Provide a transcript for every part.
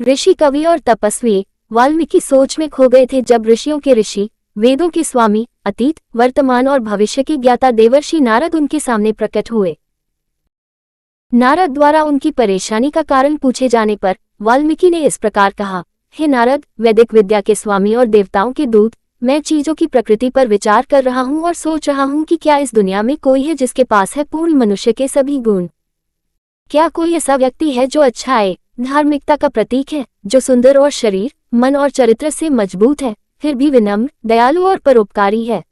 ऋषि, कवि और तपस्वी वाल्मीकि सोच में खो गए थे जब ऋषियों के ऋषि, वेदों के स्वामी, अतीत, वर्तमान और भविष्य के ज्ञाता देवर्षि नारद उनके सामने प्रकट हुए। नारद द्वारा उनकी परेशानी का कारण पूछे जाने पर वाल्मीकि ने इस प्रकार कहा, हे नारद, वैदिक विद्या के स्वामी और देवताओं के दूत, मैं चीजों की प्रकृति पर विचार कर रहा हूँ और सोच रहा हूँ कि क्या इस दुनिया में कोई है जिसके पास है पूर्ण मनुष्य के सभी गुण। क्या कोई ऐसा व्यक्ति है जो अच्छाई, धार्मिकता का प्रतीक है, जो सुंदर और शरीर, मन और चरित्र से मजबूत है, फिर भी विनम्र, दयालु और परोपकारी है।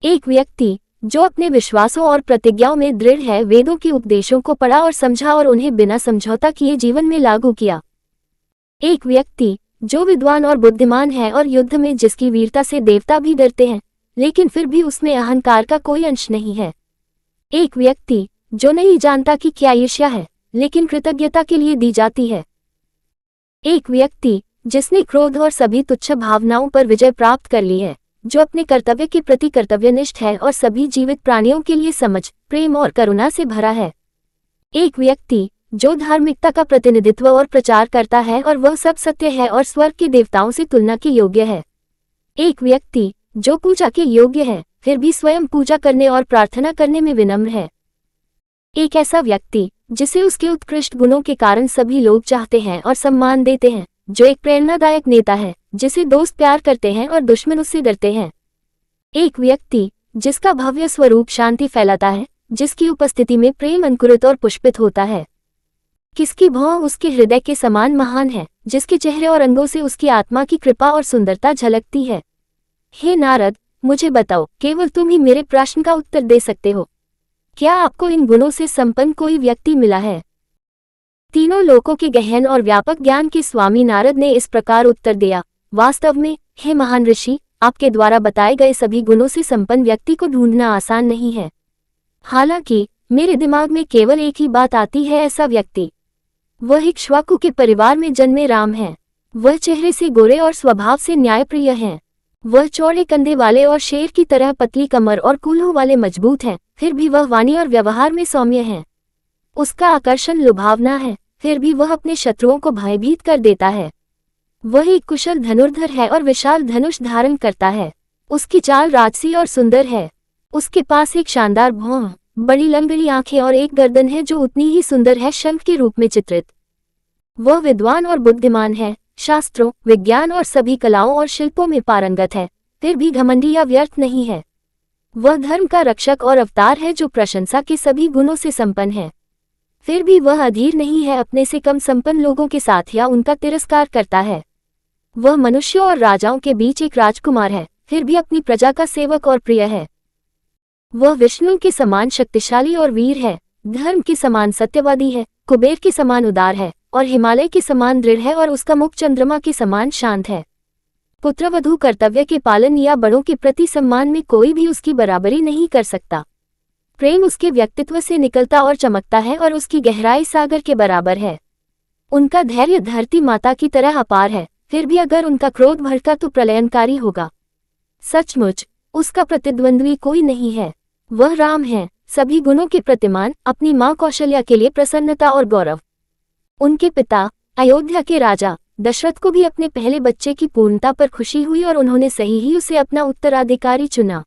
एक व्यक्ति जो अपने विश्वासों और प्रतिज्ञाओं में दृढ़ है, वेदों के उपदेशों को पढ़ा और समझा और उन्हें बिना समझौता किए जीवन में लागू किया। एक व्यक्ति जो विद्वान और बुद्धिमान है और युद्ध में जिसकी वीरता से देवता भी डरते हैं, लेकिन फिर भी उसमें अहंकार का कोई अंश नहीं है। एक व्यक्ति जो नहीं जानता कि क्या ईर्ष्या है, लेकिन कृतज्ञता के लिए दी जाती है। एक व्यक्ति जिसने क्रोध और सभी तुच्छ भावनाओं पर विजय प्राप्त कर ली है, जो अपने कर्तव्य के प्रति कर्तव्यनिष्ठ है और सभी जीवित प्राणियों के लिए समझ, प्रेम और करुणा से भरा है। एक व्यक्ति जो धार्मिकता का प्रतिनिधित्व और प्रचार करता है और वह सब सत्य है और स्वर्ग के देवताओं से तुलना के योग्य है। एक व्यक्ति जो पूजा के योग्य है, फिर भी स्वयं पूजा करने और प्रार्थना करने में विनम्र है। एक ऐसा व्यक्ति जिसे उसके उत्कृष्ट गुणों के कारण सभी लोग चाहते हैं और सम्मान देते हैं, जो एक प्रेरणादायक नेता है, जिसे दोस्त प्यार करते हैं और दुश्मन उससे डरते हैं। एक व्यक्ति जिसका भव्य स्वरूप शांति फैलाता है, जिसकी उपस्थिति में प्रेम अंकुरित और पुष्पित होता है। किसकी भौं उसके हृदय के समान महान है, जिसके चेहरे और अंगों से उसकी आत्मा की कृपा और सुंदरता झलकती है। हे नारद, मुझे बताओ, केवल तुम ही मेरे प्रश्न का उत्तर दे सकते हो। क्या आपको इन गुणों से संपन्न कोई व्यक्ति मिला है? तीनों लोकों के गहन और व्यापक ज्ञान के स्वामी नारद ने इस प्रकार उत्तर दिया, वास्तव में, हे महान ऋषि, आपके द्वारा बताए गए सभी गुणों से संपन्न व्यक्ति को ढूंढना आसान नहीं है। हालांकि मेरे दिमाग में केवल एक ही बात आती है, ऐसा व्यक्ति। वह इक्ष्वाकु के परिवार में जन्मे राम हैं। वह चेहरे से गोरे और स्वभाव से न्यायप्रिय हैं। वह चौड़े कंधे वाले और शेर की तरह पतली कमर और कूल्हों वाले मजबूत हैं, फिर भी वह वाणी और व्यवहार में सौम्य है। उसका आकर्षण लुभावना है, फिर भी वह अपने शत्रुओं को भयभीत कर देता है। वह एक कुशल धनुर्धर है और विशाल धनुष धारण करता है। उसकी चाल राजसी और सुंदर है। उसके पास एक शानदार भौं, बड़ी लंबी आंखें और एक गर्दन है जो उतनी ही सुंदर है, शंख के रूप में चित्रित। वह विद्वान और बुद्धिमान है, शास्त्रों, विज्ञान और सभी कलाओं और शिल्पों में पारंगत है, फिर भी घमंडी या व्यर्थ नहीं है। वह धर्म का रक्षक और अवतार है जो प्रशंसा के सभी गुणों से संपन्न है, फिर भी वह अधीर नहीं है अपने से कम संपन्न लोगों के साथ या उनका तिरस्कार करता है। वह मनुष्यों और राजाओं के बीच एक राजकुमार है, फिर भी अपनी प्रजा का सेवक और प्रिय है। वह विष्णु के समान शक्तिशाली और वीर है, धर्म के समान सत्यवादी है, कुबेर के समान उदार है और हिमालय के समान दृढ़ है और उसका मुख चंद्रमा के समान शांत है। पुत्रवधू कर्तव्य के पालन या बड़ों के प्रति सम्मान में कोई भी उसकी बराबरी नहीं कर सकता। प्रेम उसके व्यक्तित्व से निकलता और चमकता है और उसकी गहराई सागर के बराबर है। उनका धैर्य धरती माता की तरह अपार है, फिर भी अगर उनका क्रोध भड़का तो प्रलयनकारी होगा। सचमुच उसका प्रतिद्वंद्वी कोई नहीं है। वह राम है, सभी गुणों के प्रतिमान, अपनी मां कौशल्या के लिए प्रसन्नता और गौरव। उनके पिता अयोध्या के राजा दशरथ को भी अपने पहले बच्चे की पूर्णता पर खुशी हुई और उन्होंने सही ही उसे अपना उत्तराधिकारी चुना।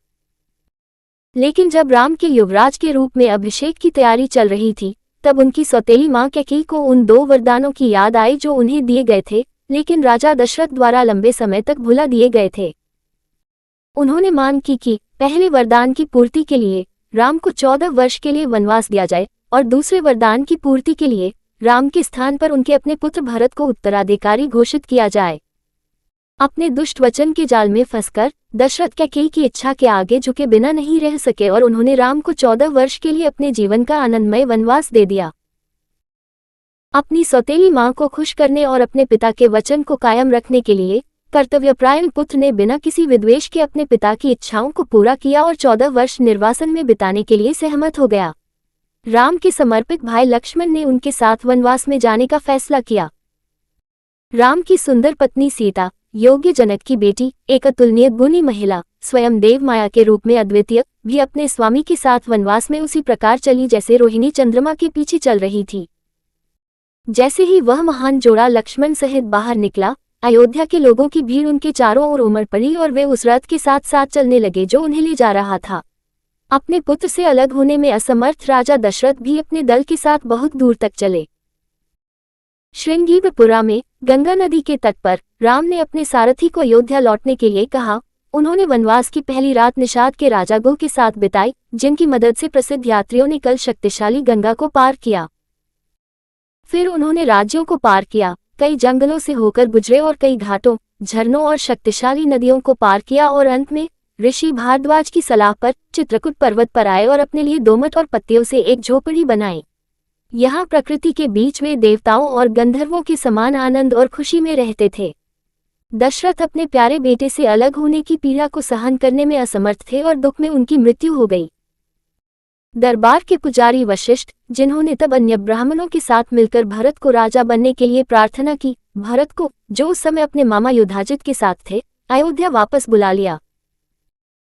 लेकिन जब राम के युवराज के रूप में अभिषेक की तैयारी चल रही थी, तब उनकी सौतेली मां कैकेयी को उन 2 वरदानों की याद आई जो उन्हें दिए गए थे, लेकिन राजा दशरथ द्वारा लंबे समय तक भुला दिए गए थे। उन्होंने मांग की कि पहले वरदान की पूर्ति के लिए राम को 14 वर्ष के लिए वनवास दिया जाए और दूसरे वरदान की पूर्ति के लिए राम के स्थान पर उनके अपने पुत्र भरत को उत्तराधिकारी घोषित किया जाए। अपने दुष्ट वचन के जाल में फंसकर दशरथ कैकेयी की इच्छा के आगे झुके बिना नहीं रह सके और उन्होंने राम को 14 वर्ष के लिए अपने जीवन का आनंदमय वनवास दे दिया। अपनी सौतेली मां को खुश करने और अपने पिता के वचन को कायम रखने के लिए कर्तव्यपरायण पुत्र ने बिना किसी विद्वेष के अपने पिता की इच्छाओं को पूरा किया और 14 वर्ष निर्वासन में बिताने के लिए सहमत हो गया। राम के समर्पित भाई लक्ष्मण ने उनके साथ वनवास में जाने का फैसला किया। राम की सुंदर पत्नी सीता, योग्य जनक की बेटी, एक अतुलनीय गुणी महिला, स्वयं देव माया के रूप में अद्वितीय, भी अपने स्वामी के साथ वनवास में उसी प्रकार चली जैसे रोहिणी चंद्रमा के पीछे चल रही थी। जैसे ही वह महान जोड़ा लक्ष्मण सहित बाहर निकला, अयोध्या के लोगों की भीड़ उनके चारों ओर उमड़ पड़ी और वे उस रथ के साथ साथ चलने लगे जो उन्हें ले जा रहा था। अपने पुत्र से अलग होने में असमर्थ राजा दशरथ भी अपने दल के साथ बहुत दूर तक चले। श्रृंगीरपुरा में गंगा नदी के तट पर राम ने अपने सारथी को अयोध्या लौटने के लिए कहा। उन्होंने वनवास की पहली रात निषाद के राजा गो के साथ बिताई, जिनकी मदद से प्रसिद्ध यात्रियों ने कल शक्तिशाली गंगा को पार किया। फिर उन्होंने राज्यों को पार किया, कई जंगलों से होकर गुजरे और कई घाटों, झरनों और शक्तिशाली नदियों को पार किया और अंत में ऋषि भारद्वाज की सलाह पर चित्रकूट पर्वत पर आए और अपने लिए दोमट और पत्तियों से एक झोपड़ी बनाई। यहाँ प्रकृति के बीच वे देवताओं और गंधर्वों के समान आनंद और खुशी में रहते थे। दशरथ अपने प्यारे बेटे से अलग होने की पीड़ा को सहन करने में असमर्थ थे और दुख में उनकी मृत्यु हो गई। दरबार के पुजारी वशिष्ठ, जिन्होंने तब अन्य ब्राह्मणों के साथ मिलकर भरत को राजा बनने के लिए प्रार्थना की, भरत को, जो उस समय अपने मामा युधाजित के साथ थे, अयोध्या वापस बुला लिया।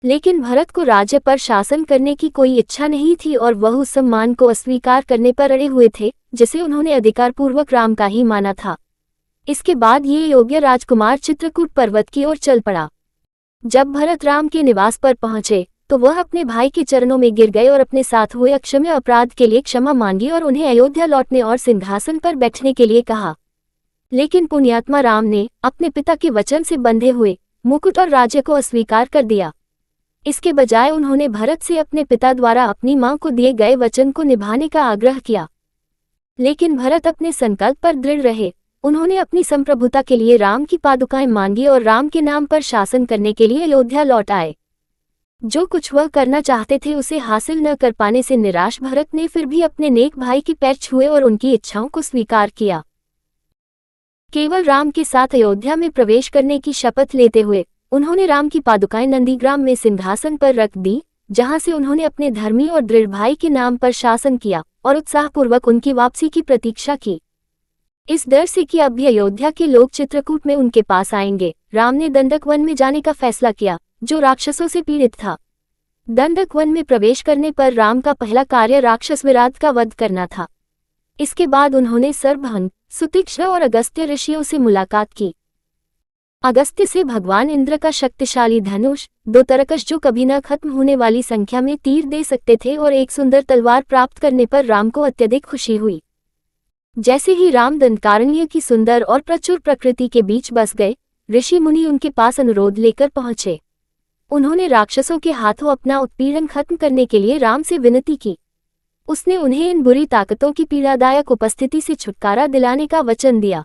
लेकिन भरत को राज्य पर शासन करने की कोई इच्छा नहीं थी और वह उस सम्मान को अस्वीकार करने पर अड़े हुए थे जिसे उन्होंने अधिकारपूर्वक राम का ही माना था। इसके बाद ये योग्य राजकुमार चित्रकूट पर्वत की ओर चल पड़ा। जब भरत राम के निवास पर पहुंचे तो वह अपने भाई के चरणों में गिर गए और अपने साथ हुए अक्षम्य अपराध के लिए क्षमा मांगी और उन्हें अयोध्या लौटने और सिंहासन पर बैठने के लिए कहा। लेकिन पुण्यात्मा राम ने अपने पिता के वचन से बंधे हुए मुकुट और राज्य को अस्वीकार कर दिया। इसके बजाय उन्होंने भरत से अपने पिता द्वारा अपनी मां को दिए गए वचन को निभाने का आग्रह किया। लेकिन भरत अपने संकल्प पर दृढ़ रहे। उन्होंने अपनी संप्रभुता के लिए राम की पादुकाएं मांगी और राम के नाम पर शासन करने के लिए अयोध्या लौट आए। जो कुछ वह करना चाहते थे उसे हासिल न कर पाने से निराश भरत ने फिर भी अपने नेक भाई के पैर छुए और उनकी इच्छाओं को स्वीकार किया। केवल राम के साथ अयोध्या में प्रवेश करने की शपथ लेते हुए उन्होंने राम की पादुकाएं नंदीग्राम में सिंहासन पर रख दी, जहां से उन्होंने अपने धर्मी और दृढ़ भाई के नाम पर शासन किया और उत्साहपूर्वक उनकी वापसी की प्रतीक्षा की। इस डर से कि अब भी अयोध्या के लोग चित्रकूट में उनके पास आएंगे, राम ने दंडक वन में जाने का फैसला किया, जो राक्षसों से पीड़ित था। दंडक वन में प्रवेश करने पर राम का पहला कार्य राक्षस विराट का वध करना था। इसके बाद उन्होंने सर्वभंग, सुतीक्ष्ण और अगस्त्य ऋषियों से मुलाकात की। अगस्त्य से भगवान इंद्र का शक्तिशाली धनुष, 2 तरकश जो कभी न खत्म होने वाली संख्या में तीर दे सकते थे और एक सुंदर तलवार प्राप्त करने पर राम को अत्यधिक खुशी हुई। जैसे ही राम दंडकारण्य की सुंदर और प्रचुर प्रकृति के बीच बस गए, ऋषि मुनि उनके पास अनुरोध लेकर पहुंचे। उन्होंने राक्षसों के हाथों अपना उत्पीड़न खत्म करने के लिए राम से विनती की। उसने उन्हें इन बुरी ताकतों की पीड़ादायक उपस्थिति से छुटकारा दिलाने का वचन दिया।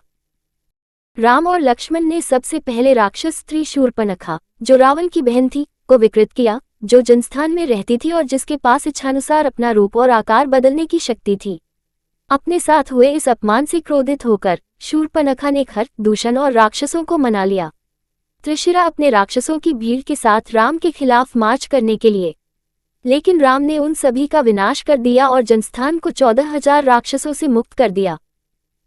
राम और लक्ष्मण ने सबसे पहले राक्षस स्त्री शूर्पणखा, जो रावण की बहन थी, को विकृत किया, जो जनस्थान में रहती थी और जिसके पास इच्छानुसार अपना रूप और आकार बदलने की शक्ति थी। अपने साथ हुए इस अपमान से क्रोधित होकर शूर्पणखा ने खर, दूषण और राक्षसों को मना लिया। त्रिशिरा अपने राक्षसों की भीड़ के साथ राम के खिलाफ मार्च करने के लिए, लेकिन राम ने उन सभी का विनाश कर दिया और जनस्थान को 14,000 राक्षसों से मुक्त कर दिया।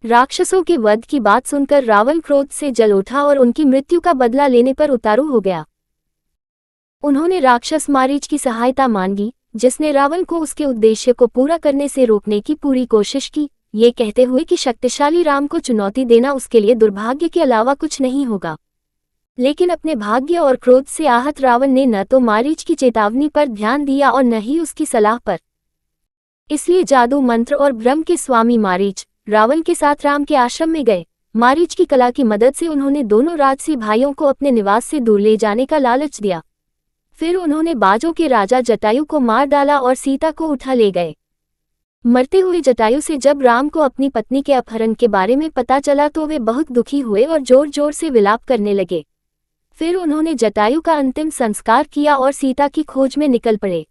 राक्षसों के वध की बात सुनकर रावण क्रोध से जल उठा और उनकी मृत्यु का बदला लेने पर उतारू हो गया। उन्होंने राक्षस मारीच की सहायता मांगी, जिसने रावण को उसके उद्देश्य को पूरा करने से रोकने की पूरी कोशिश की, ये कहते हुए कि शक्तिशाली राम को चुनौती देना उसके लिए दुर्भाग्य के अलावा कुछ नहीं होगा। लेकिन अपने भाग्य और क्रोध से आहत रावण ने न तो मारीच की चेतावनी पर ध्यान दिया और न ही उसकी सलाह पर। इसलिए जादू मंत्र और भ्रम के स्वामी मारीच रावण के साथ राम के आश्रम में गए। मारीच की कला की मदद से उन्होंने दोनों राजसी भाइयों को अपने निवास से दूर ले जाने का लालच दिया। फिर उन्होंने बाजों के राजा जटायु को मार डाला और सीता को उठा ले गए। मरते हुए जटायु से जब राम को अपनी पत्नी के अपहरण के बारे में पता चला तो वे बहुत दुखी हुए और जोर जोर से विलाप करने लगे। फिर उन्होंने जटायु का अंतिम संस्कार किया और सीता की खोज में निकल पड़े।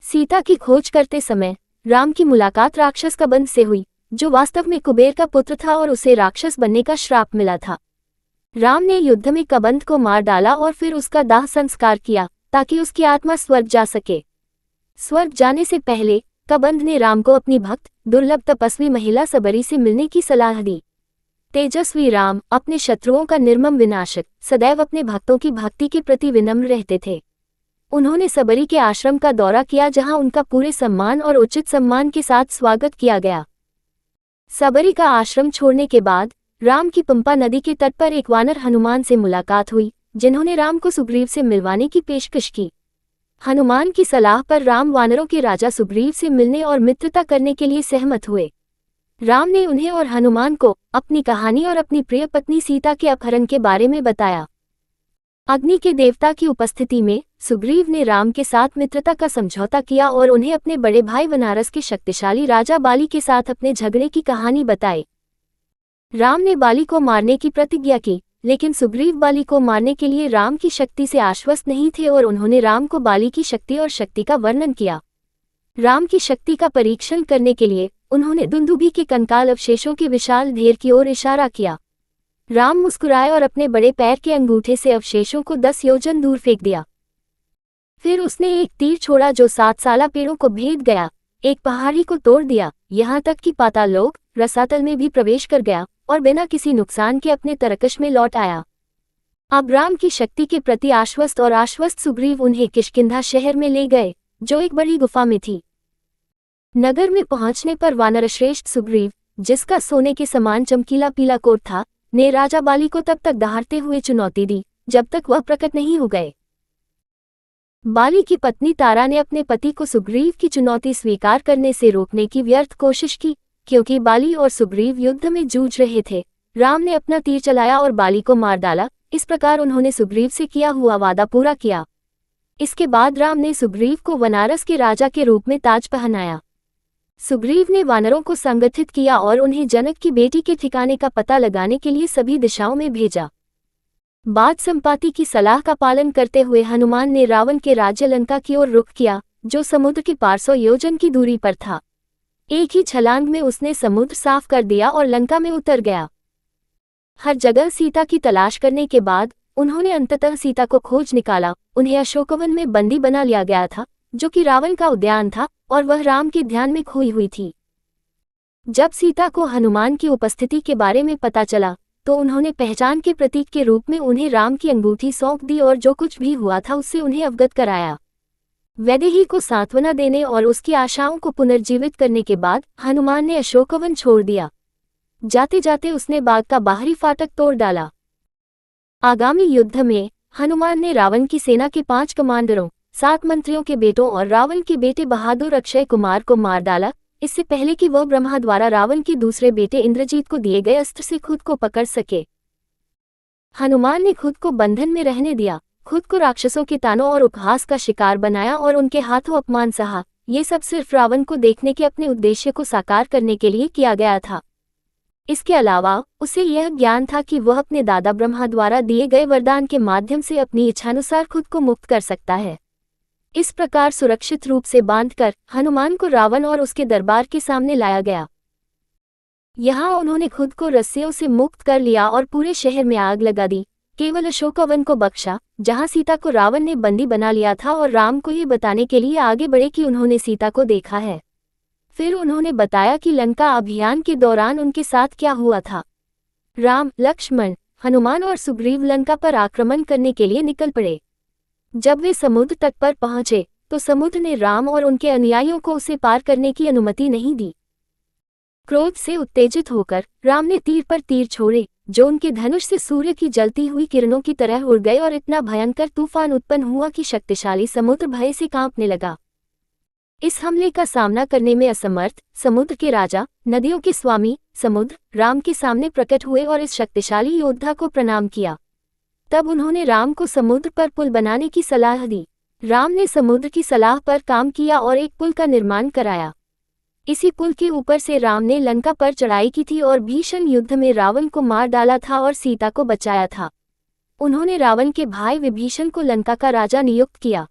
सीता की खोज करते समय राम की मुलाकात राक्षस कबंध से हुई, जो वास्तव में कुबेर का पुत्र था और उसे राक्षस बनने का श्राप मिला था। राम ने युद्ध में कबंध को मार डाला और फिर उसका दाह संस्कार किया ताकि उसकी आत्मा स्वर्ग जा सके। स्वर्ग जाने से पहले कबंध ने राम को अपनी भक्त, दुर्लभ तपस्वी महिला सबरी से मिलने की सलाह दी। तेजस्वी राम, अपने शत्रुओं का निर्मम विनाशक, सदैव अपने भक्तों की भक्ति के प्रति विनम्र रहते थे। उन्होंने सबरी के आश्रम का दौरा किया, जहां उनका पूरे सम्मान और उचित सम्मान के साथ स्वागत किया गया। सबरी का आश्रम छोड़ने के बाद राम की पंपा नदी के तट पर एक वानर हनुमान से मुलाकात हुई, जिन्होंने राम को सुग्रीव से मिलवाने की पेशकश की। हनुमान की सलाह पर राम वानरों के राजा सुग्रीव से मिलने और मित्रता करने के लिए सहमत हुए। राम ने उन्हें और हनुमान को अपनी कहानी और अपनी प्रिय पत्नी सीता के अपहरण के बारे में बताया। अग्नि के देवता की उपस्थिति में सुग्रीव ने राम के साथ मित्रता का समझौता किया और उन्हें अपने बड़े भाई वनारस के शक्तिशाली राजा बाली के साथ अपने झगड़े की कहानी बताई। राम ने बाली को मारने की प्रतिज्ञा की, लेकिन सुग्रीव बाली को मारने के लिए राम की शक्ति से आश्वस्त नहीं थे और उन्होंने राम को बाली की शक्ति और शक्ति का वर्णन किया। राम की शक्ति का परीक्षण करने के लिए उन्होंने दुंदुभी के कंकाल अवशेषों के विशाल ढेर की ओर इशारा किया। राम मुस्कुराए और अपने बड़े पैर के अंगूठे से अवशेषों को 10 योजन दूर फेंक दिया। फिर उसने एक तीर छोड़ा जो 7 साला पेड़ों को भेद गया, एक पहाड़ी को तोड़ दिया, यहाँ तक कि पाताल लोक रसातल में भी प्रवेश कर गया और बिना किसी नुकसान के अपने तरकश में लौट आया। अब राम की शक्ति के प्रति आश्वस्त सुग्रीव उन्हें किष्किंधा शहर में ले गए, जो एक बड़ी गुफा में थी। नगर में पहुंचने पर वानरश्रेष्ठ सुग्रीव, जिसका सोने के समान चमकीला पीला कोट था, ने राजा बाली को तब तक दहाड़ते हुए चुनौती दी जब तक वह प्रकट नहीं हो गए। बाली की पत्नी तारा ने अपने पति को सुग्रीव की चुनौती स्वीकार करने से रोकने की व्यर्थ कोशिश की, क्योंकि बाली और सुग्रीव युद्ध में जूझ रहे थे। राम ने अपना तीर चलाया और बाली को मार डाला। इस प्रकार उन्होंने सुग्रीव से किया हुआ वादा पूरा किया। इसके बाद राम ने सुग्रीव को वनारस के राजा के रूप में ताज पहनाया। सुग्रीव ने वानरों को संगठित किया और उन्हें जनक की बेटी के ठिकाने का पता लगाने के लिए सभी दिशाओं में भेजा। बाद संपाति की सलाह का पालन करते हुए हनुमान ने रावण के राज्य लंका की ओर रुख किया, जो समुद्र के 500 योजन की दूरी पर था। एक ही छलांग में उसने समुद्र साफ कर दिया और लंका में उतर गया। हर जगह सीता की तलाश करने के बाद उन्होंने अंततः सीता को खोज निकाला। उन्हें अशोकवन में बंदी बना लिया गया था, जो कि रावण का उद्यान था, और वह राम के ध्यान में खोई हुई थी। जब सीता को हनुमान की उपस्थिति के बारे में पता चला, तो उन्होंने पहचान के प्रतीक के रूप में उन्हें राम की अंगूठी सौंप दी और जो कुछ भी हुआ था उससे उन्हें अवगत कराया। वैदेही को सांत्वना देने और उसकी आशाओं को पुनर्जीवित करने के बाद हनुमान ने अशोकवन छोड़ दिया। जाते जाते उसने बाग का बाहरी फाटक तोड़ डाला। आगामी युद्ध में हनुमान ने रावण की सेना के 5 कमांडरों, 7 मंत्रियों के बेटों और रावण के बेटे बहादुर अक्षय कुमार को मार डाला, इससे पहले कि वह ब्रह्मा द्वारा रावण के दूसरे बेटे इंद्रजीत को दिए गए अस्त्र से खुद को पकड़ सके। हनुमान ने खुद को बंधन में रहने दिया, खुद को राक्षसों के तानों और उपहास का शिकार बनाया और उनके हाथों अपमान सहा। ये सब सिर्फ रावण को देखने के अपने उद्देश्य को साकार करने के लिए किया गया था। इसके अलावा उसे यह ज्ञान था कि वह अपने दादा ब्रह्मा द्वारा दिए गए वरदान के माध्यम से अपनी इच्छानुसार खुद को मुक्त कर सकता है। इस प्रकार सुरक्षित रूप से बांधकर हनुमान को रावण और उसके दरबार के सामने लाया गया। यहाँ उन्होंने खुद को रस्सियों से मुक्त कर लिया और पूरे शहर में आग लगा दी। केवल अशोकवन को बख्शा, जहाँ सीता को रावण ने बंदी बना लिया था, और राम को ये बताने के लिए आगे बढ़े कि उन्होंने सीता को देखा है। फिर उन्होंने बताया कि लंका अभियान के दौरान उनके साथ क्या हुआ था। राम, लक्ष्मण, हनुमान और सुग्रीव लंका पर आक्रमण करने के लिए निकल पड़े। जब वे समुद्र तट पर पहुंचे तो समुद्र ने राम और उनके अनुयायियों को उसे पार करने की अनुमति नहीं दी। क्रोध से उत्तेजित होकर राम ने तीर पर तीर छोड़े, जो उनके धनुष से सूर्य की जलती हुई किरणों की तरह उड़ गए और इतना भयंकर तूफान उत्पन्न हुआ कि शक्तिशाली समुद्र भय से कांपने लगा। इस हमले का सामना करने में असमर्थ समुद्र के राजा, नदियों के स्वामी समुद्र, राम के सामने प्रकट हुए और इस शक्तिशाली योद्धा को प्रणाम किया। तब उन्होंने राम को समुद्र पर पुल बनाने की सलाह दी। राम ने समुद्र की सलाह पर काम किया और एक पुल का निर्माण कराया। इसी पुल के ऊपर से राम ने लंका पर चढ़ाई की थी और भीषण युद्ध में रावण को मार डाला था और सीता को बचाया था। उन्होंने रावण के भाई विभीषण को लंका का राजा नियुक्त किया।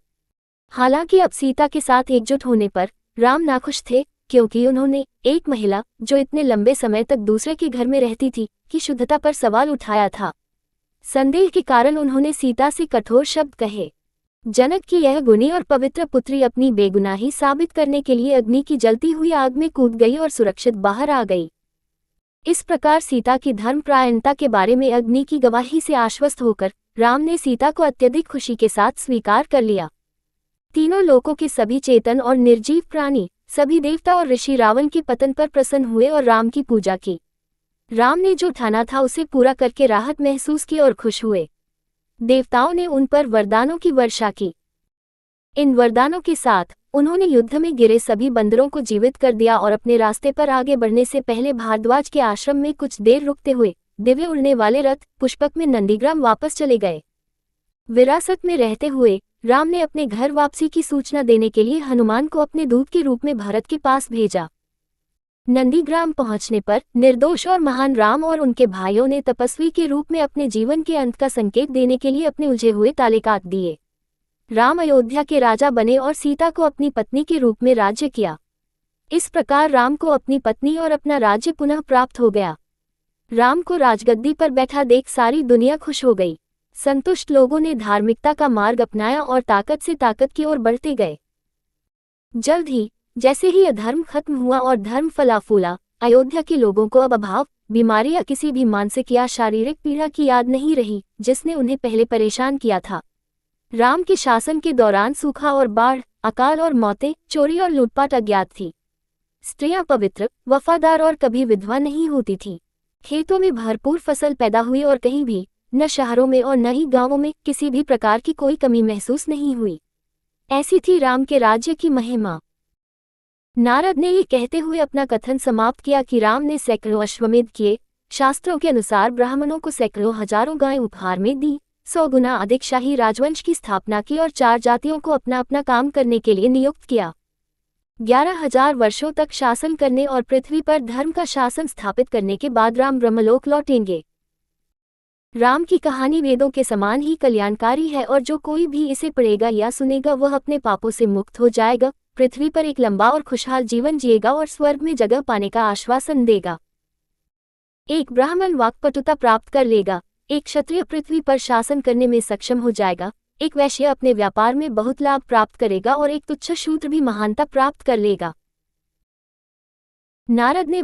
हालांकि अब सीता के साथ एकजुट होने पर राम नाखुश थे, क्योंकि उन्होंने एक महिला जो इतने लंबे समय तक दूसरे के घर में रहती थी की शुद्धता पर सवाल उठाया था। संदेह के कारण उन्होंने सीता से कठोर शब्द कहे। जनक की यह गुणी और पवित्र पुत्री अपनी बेगुनाही साबित करने के लिए अग्नि की जलती हुई आग में कूद गई और सुरक्षित बाहर आ गई। इस प्रकार सीता की धर्मपरायणता के बारे में अग्नि की गवाही से आश्वस्त होकर राम ने सीता को अत्यधिक खुशी के साथ स्वीकार कर लिया। तीनों लोकों के सभी चेतन और निर्जीव प्राणी सभी देवता और ऋषि रावण के पतन पर प्रसन्न हुए और राम की पूजा की। राम ने जो ठाना था उसे पूरा करके राहत महसूस की और खुश हुए। देवताओं ने उन पर वरदानों की वर्षा की। इन वरदानों के साथ उन्होंने युद्ध में गिरे सभी बंदरों को जीवित कर दिया और अपने रास्ते पर आगे बढ़ने से पहले भारद्वाज के आश्रम में कुछ देर रुकते हुए दिव्य उड़ने वाले रथ पुष्पक में नंदीग्राम वापस चले गए। विरासत में रहते हुए राम ने अपने घर वापसी की सूचना देने के लिए हनुमान को अपने दूत के रूप में भरत के पास भेजा। नंदीग्राम पहुंचने पर निर्दोष और महान राम और उनके भाइयों ने तपस्वी के रूप में अपने जीवन के अंत का संकेत देने के लिए अपने उलझे हुए ताले काट दिए। राम अयोध्या के राजा बने और सीता को अपनी पत्नी के रूप में राज्य किया। इस प्रकार राम को अपनी पत्नी और अपना राज्य पुनः प्राप्त हो गया। राम को राजगद्दी पर बैठा देख सारी दुनिया खुश हो गई। संतुष्ट लोगों ने धार्मिकता का मार्ग अपनाया और ताकत से ताकत की ओर बढ़ते गए। जल्द ही जैसे ही अधर्म खत्म हुआ और धर्म फला फूला, अयोध्या के लोगों को अब अभाव, बीमारी या किसी भी मानसिक या शारीरिक पीड़ा की याद नहीं रही जिसने उन्हें पहले परेशान किया था। राम के शासन के दौरान सूखा और बाढ़, अकाल और मौतें, चोरी और लूटपाट अज्ञात थी। स्त्रियां पवित्र, वफादार और कभी विधवा नहीं होती थीं। खेतों में भरपूर फसल पैदा हुई और कहीं भी, न शहरों में और न ही गांवों में, किसी भी प्रकार की कोई कमी महसूस नहीं हुई। ऐसी थी राम के राज्य की महिमा। नारद ने ये कहते हुए अपना कथन समाप्त किया कि राम ने सैकड़ों अश्वमेध किए, शास्त्रों के अनुसार ब्राह्मणों को सैकड़ों हजारों गायें उपहार में दी, 100 गुना अधिक शाही राजवंश की स्थापना की और 4 जातियों को अपना अपना काम करने के लिए नियुक्त किया। 11,000 वर्षों तक शासन करने और पृथ्वी पर धर्म का शासन स्थापित करने के बाद राम ब्रह्मलोक लौटेंगे। राम की कहानी वेदों के समान ही कल्याणकारी है और जो कोई भी इसे पढ़ेगा या सुनेगा वह अपने पापों से मुक्त हो जाएगा, पृथ्वी पर एक लंबा और खुशहाल जीवन जिएगा और स्वर्ग में जगह पाने का आश्वासन देगा। एक ब्राह्मण वाक्पटुता प्राप्त कर लेगा, एक क्षत्रिय पृथ्वी पर शासन करने में सक्षम हो जाएगा, एक वैश्य अपने व्यापार में बहुत लाभ प्राप्त करेगा और एक तुच्छ शूद्र भी महानता प्राप्त कर लेगा। नारद ने